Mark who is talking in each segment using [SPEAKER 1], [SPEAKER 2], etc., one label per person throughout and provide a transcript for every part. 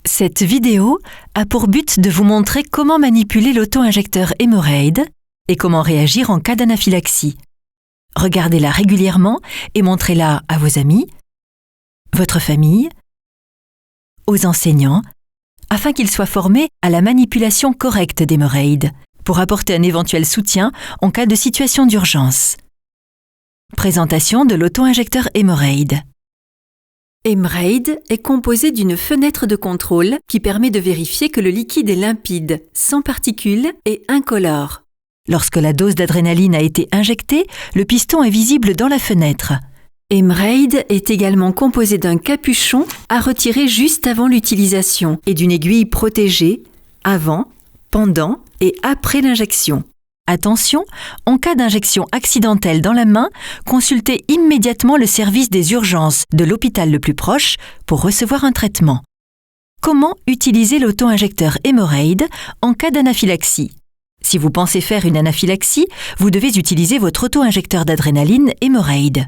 [SPEAKER 1] Cette vidéo a pour but de vous montrer comment manipuler l'auto-injecteur Hémorraid et comment réagir en cas d'anaphylaxie. Regardez-la régulièrement et montrez-la à vos amis, votre famille, aux enseignants, afin qu'ils soient formés à la manipulation correcte d'Hémorraid pour apporter un éventuel soutien en cas de situation d'urgence. Présentation de l'auto-injecteur Hémorraid. Hémorraid est composé d'une fenêtre de contrôle qui permet de vérifier que le liquide est limpide, sans particules et incolore. Lorsque la dose d'adrénaline a été injectée, le piston est visible dans la fenêtre. Hémorraid est également composé d'un capuchon à retirer juste avant l'utilisation et d'une aiguille protégée avant, pendant et après l'injection. Attention, en cas d'injection accidentelle dans la main, consultez immédiatement le service des urgences de l'hôpital le plus proche pour recevoir un traitement. Comment utiliser l'auto-injecteur Hémorraid en cas d'anaphylaxie? Si vous pensez faire une anaphylaxie, vous devez utiliser votre auto-injecteur d'adrénaline Hémorraid.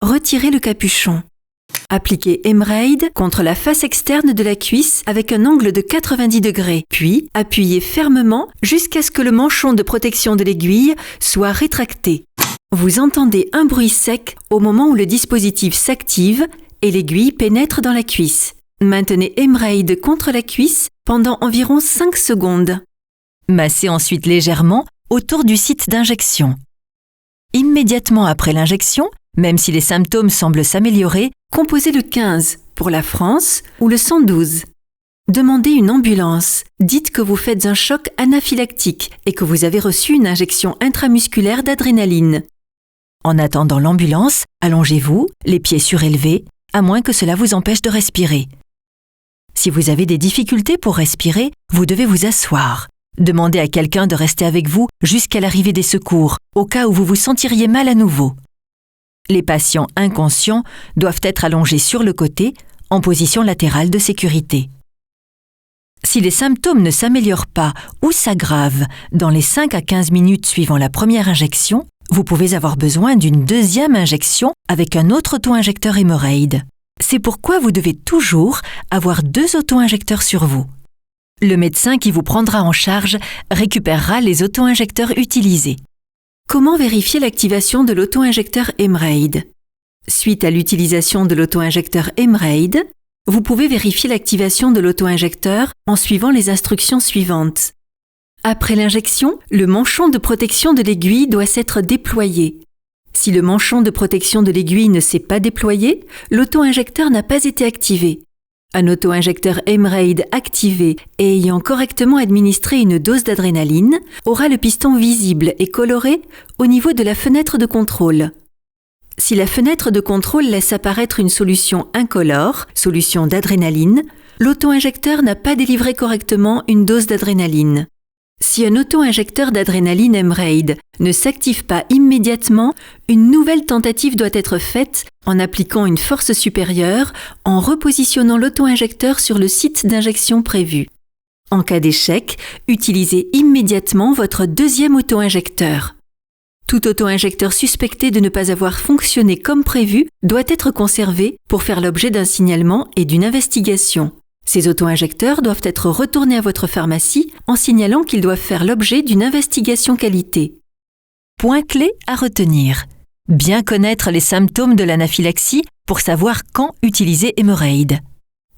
[SPEAKER 1] Retirez le capuchon. Appliquez Hémorraid contre la face externe de la cuisse avec un angle de 90 degrés, puis appuyez fermement jusqu'à ce que le manchon de protection de l'aiguille soit rétracté. Vous entendez un bruit sec au moment où le dispositif s'active et l'aiguille pénètre dans la cuisse. Maintenez Hémorraid contre la cuisse pendant environ 5 secondes. Massez ensuite légèrement autour du site d'injection. Immédiatement après l'injection, même si les symptômes semblent s'améliorer, composez le 15 pour la France ou le 112. Demandez une ambulance. Dites que vous faites un choc anaphylactique et que vous avez reçu une injection intramusculaire d'adrénaline. En attendant l'ambulance, allongez-vous, les pieds surélevés, à moins que cela vous empêche de respirer. Si vous avez des difficultés pour respirer, vous devez vous asseoir. Demandez à quelqu'un de rester avec vous jusqu'à l'arrivée des secours, au cas où vous vous sentiriez mal à nouveau. Les patients inconscients doivent être allongés sur le côté, en position latérale de sécurité. Si les symptômes ne s'améliorent pas ou s'aggravent dans les 5 à 15 minutes suivant la première injection, vous pouvez avoir besoin d'une deuxième injection avec un autre auto-injecteur Hémorraid. C'est pourquoi vous devez toujours avoir 2 auto-injecteurs sur vous. Le médecin qui vous prendra en charge récupérera les auto-injecteurs utilisés. Comment vérifier l'activation de l'auto-injecteur Hémorraid? Suite à l'utilisation de l'auto-injecteur Hémorraid, vous pouvez vérifier l'activation de l'auto-injecteur en suivant les instructions suivantes. Après l'injection, le manchon de protection de l'aiguille doit s'être déployé. Si le manchon de protection de l'aiguille ne s'est pas déployé, l'auto-injecteur n'a pas été activé. Un auto-injecteur Hémorraid activé et ayant correctement administré une dose d'adrénaline aura le piston visible et coloré au niveau de la fenêtre de contrôle. Si la fenêtre de contrôle laisse apparaître une solution incolore, solution d'adrénaline, l'auto-injecteur n'a pas délivré correctement une dose d'adrénaline. Si un auto-injecteur d'adrénaline Hémorraid ne s'active pas immédiatement, une nouvelle tentative doit être faite en appliquant une force supérieure, en repositionnant l'auto-injecteur sur le site d'injection prévu. En cas d'échec, utilisez immédiatement votre deuxième auto-injecteur. Tout auto-injecteur suspecté de ne pas avoir fonctionné comme prévu doit être conservé pour faire l'objet d'un signalement et d'une investigation. Ces auto-injecteurs doivent être retournés à votre pharmacie en signalant qu'ils doivent faire l'objet d'une investigation qualité. Point clé à retenir. Bien connaître les symptômes de l'anaphylaxie pour savoir quand utiliser Hémorraid.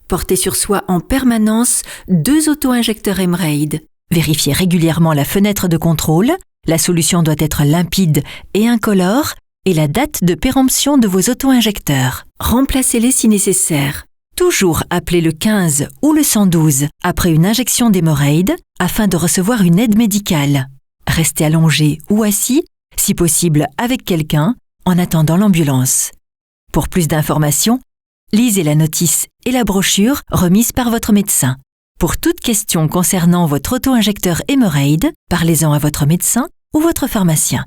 [SPEAKER 1] Portez sur soi en permanence 2 auto-injecteurs Hémorraid. Vérifiez régulièrement la fenêtre de contrôle, la solution doit être limpide et incolore, et la date de péremption de vos auto-injecteurs. Remplacez-les si nécessaire. Toujours appeler le 15 ou le 112 après une injection d'Hémorraid afin de recevoir une aide médicale. Restez allongé ou assis, si possible avec quelqu'un, en attendant l'ambulance. Pour plus d'informations, lisez la notice et la brochure remise par votre médecin. Pour toute question concernant votre auto-injecteur Hémorraid, parlez-en à votre médecin ou votre pharmacien.